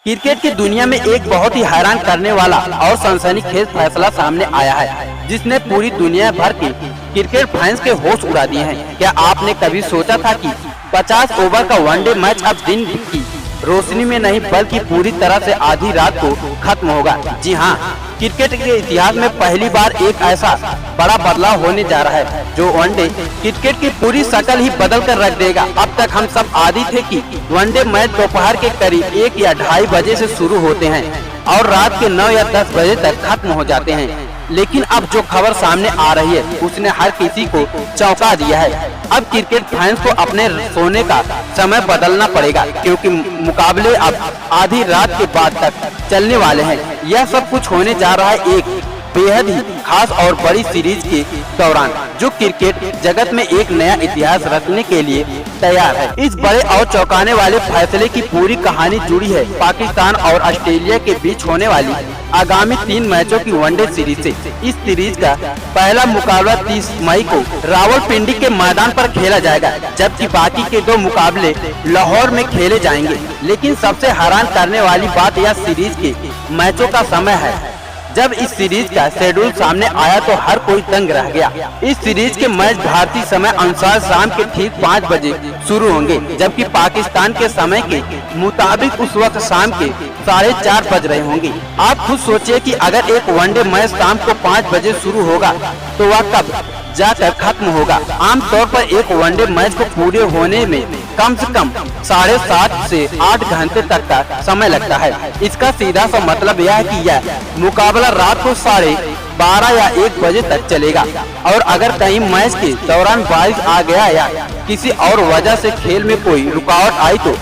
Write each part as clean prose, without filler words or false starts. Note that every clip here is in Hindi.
क्रिकेट की दुनिया में एक बहुत ही हैरान करने वाला और सनसनीखेज फैसला सामने आया है, जिसने पूरी दुनिया भर के क्रिकेट फैंस के होश उड़ा दिए हैं। क्या आपने कभी सोचा था कि 50 ओवर का वनडे मैच अब दिन की रोशनी में नहीं बल्कि पूरी तरह से आधी रात को खत्म होगा? जी हाँ, क्रिकेट के इतिहास में पहली बार एक ऐसा बड़ा बदलाव होने जा रहा है जो वनडे क्रिकेट की पूरी शक्ल ही बदल कर रख देगा। अब तक हम सब आदी थे कि वनडे मैच दोपहर के करीब 1 या 2:30 बजे से शुरू होते हैं और रात के 9 या 10 बजे तक खत्म हो जाते हैं, लेकिन अब जो खबर सामने आ रही है उसने हर किसी को चौंका दिया है। अब क्रिकेट फैंस को अपने सोने का समय बदलना पड़ेगा, क्योंकि मुकाबले अब आधी रात के बाद तक चलने वाले हैं। यह सब कुछ होने जा रहा है एक बेहद ही खास और बड़ी सीरीज के दौरान, जो क्रिकेट जगत में एक नया इतिहास रचने के लिए तैयार है। इस बड़े और चौंकाने वाले फैसले की पूरी कहानी जुड़ी है पाकिस्तान और ऑस्ट्रेलिया के बीच होने वाली आगामी 3 मैचों की वनडे सीरीज से। इस सीरीज का पहला मुकाबला 30 मई को रावलपिंडी के मैदान पर खेला जाएगा, जबकि बाकी के 2 मुकाबले लाहौर में खेले जाएंगे। लेकिन सबसे हैरान करने वाली बात यह सीरीज के मैचों का समय है। जब इस सीरीज का शेड्यूल सामने आया तो हर कोई दंग रह गया। इस सीरीज के मैच भारतीय समय अनुसार शाम के ठीक 5 बजे शुरू होंगे, जबकि पाकिस्तान के समय के मुताबिक उस वक्त शाम के 4:30 बज रहे होंगे। आप खुद सोचिए कि अगर एक वनडे मैच शाम को 5 बजे शुरू होगा तो वह कब जाकर खत्म होगा। आमतौर पर एक वनडे मैच को पूरे होने में कम से कम 7.5 से 8 घंटे तक का समय लगता है। इसका सीधा सा मतलब यह है कि यह मुकाबला रात को 12:30 या 1 बजे तक चलेगा, और अगर कहीं मैच के दौरान बारिश आ गया या किसी और वजह से खेल में कोई रुकावट आई तो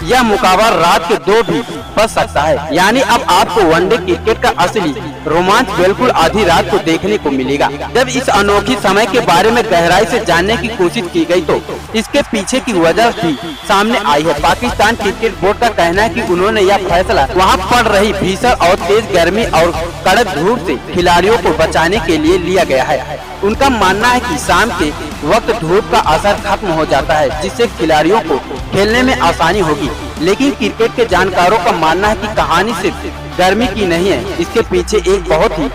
यह मुकाबला रात के 2 भी बज सकता है। यानी अब आपको वनडे क्रिकेट का असली रोमांच बिल्कुल आधी रात को देखने को मिलेगा। जब इस अनोखी समय के बारे में गहराई से जानने की कोशिश की गई तो इसके पीछे की वजह भी सामने आई है। पाकिस्तान क्रिकेट बोर्ड का कहना है कि उन्होंने यह फैसला वहां पड़ रही भीषण और तेज गर्मी और कड़क धूप से खिलाड़ियों को बचाने के लिए लिया गया है। उनका मानना है कि शाम के वक्त धूप का असर खत्म हो जाता है, जिससे खिलाड़ियों को खेलने में आसानी होगी। लेकिन क्रिकेट के जानकारों का मानना है कि कहानी सिर्फ गर्मी की नहीं है, इसके पीछे एक बहुत ही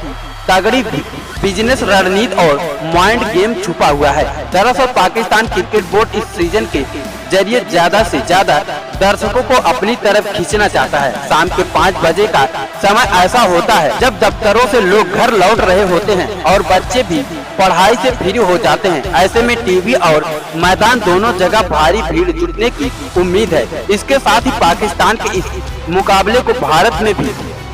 तगड़ी बिजनेस रणनीति और माइंड गेम छुपा हुआ है। दरअसल पाकिस्तान क्रिकेट बोर्ड इस सीजन के जरिए ज्यादा से ज्यादा दर्शकों को अपनी तरफ खींचना चाहता है। शाम के 5 बजे का समय ऐसा होता है जब दफ्तरों से लोग घर लौट रहे होते हैं और बच्चे भी पढ़ाई से फ्री हो जाते हैं। ऐसे में टीवी और मैदान दोनों जगह भारी भीड़ जुटने की उम्मीद है। इसके साथ ही पाकिस्तान के इस मुकाबले को भारत में भी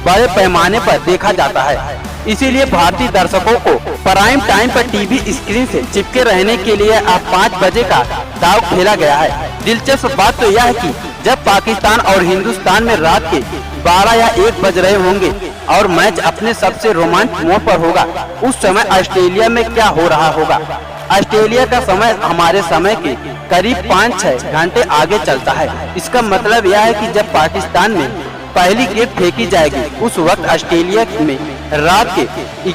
बड़े पैमाने पर देखा जाता है, इसीलिए भारतीय दर्शकों को प्राइम टाइम पर टीवी स्क्रीन से चिपके रहने के लिए अब 5 बजे का दाव खेला गया है। दिलचस्प बात तो यह है कि जब पाकिस्तान और हिंदुस्तान में रात के 12 या 1 बज रहे होंगे और मैच अपने सबसे रोमांच मोड़ पर होगा, उस समय ऑस्ट्रेलिया में क्या हो रहा होगा। ऑस्ट्रेलिया का समय हमारे समय के करीब 5-6 घंटे आगे चलता है। इसका मतलब यह है कि जब पाकिस्तान में पहली गेंद फेंकी जाएगी उस वक्त ऑस्ट्रेलिया में रात के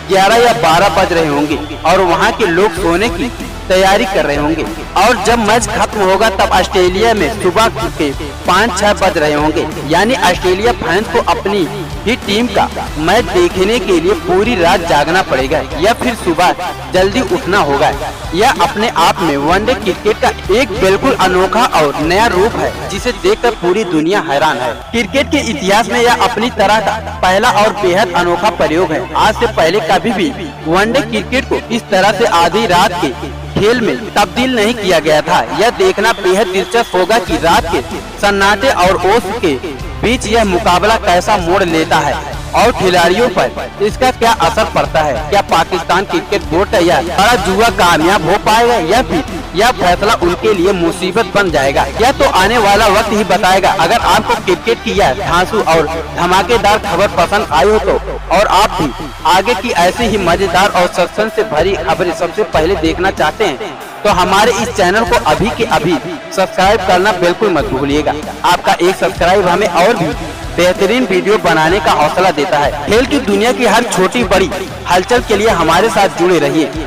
11 या 12 बज रहे होंगे और वहां के लोग सोने की तैयारी कर रहे होंगे, और जब मैच खत्म होगा तब ऑस्ट्रेलिया में सुबह के 5-6 बज रहे होंगे। यानी ऑस्ट्रेलिया फैंस को अपनी ही टीम का मैच देखने के लिए पूरी रात जागना पड़ेगा या फिर सुबह जल्दी उठना होगा। यह अपने आप में वनडे क्रिकेट का एक बिल्कुल अनोखा और नया रूप है, जिसे देखकर पूरी दुनिया हैरान है। क्रिकेट के इतिहास में यह अपनी तरह का पहला और बेहद अनोखा प्रयोग है। आज से पहले कभी भी वनडे क्रिकेट को इस तरह से आधी रात के खेल में तब्दील नहीं किया गया था। यह देखना बेहद दिलचस्प होगा कि रात के सन्नाटे और ओस के बीच यह मुकाबला कैसा मोड़ लेता है और खिलाड़ियों पर इसका क्या असर पड़ता है। क्या पाकिस्तान क्रिकेट बोर्ड का यह बड़ा जुआ कामयाब हो पाएगा या फिर यह फैसला उनके लिए मुसीबत बन जाएगा? यह तो आने वाला वक्त ही बताएगा। अगर आपको क्रिकेट की यह धांसू और धमाकेदार खबर पसंद आई हो तो और आप भी आगे की ऐसी ही मजेदार और सस्पेंस से भरी खबरें सबसे पहले देखना चाहते हैं तो हमारे इस चैनल को अभी के अभी सब्सक्राइब करना बिल्कुल मत भूलिएगा। आपका एक सब्सक्राइब हमें और भी बेहतरीन वीडियो बनाने का हौसला देता है। खेल की दुनिया की हर छोटी बड़ी हलचल के लिए हमारे साथ जुड़े रहिए।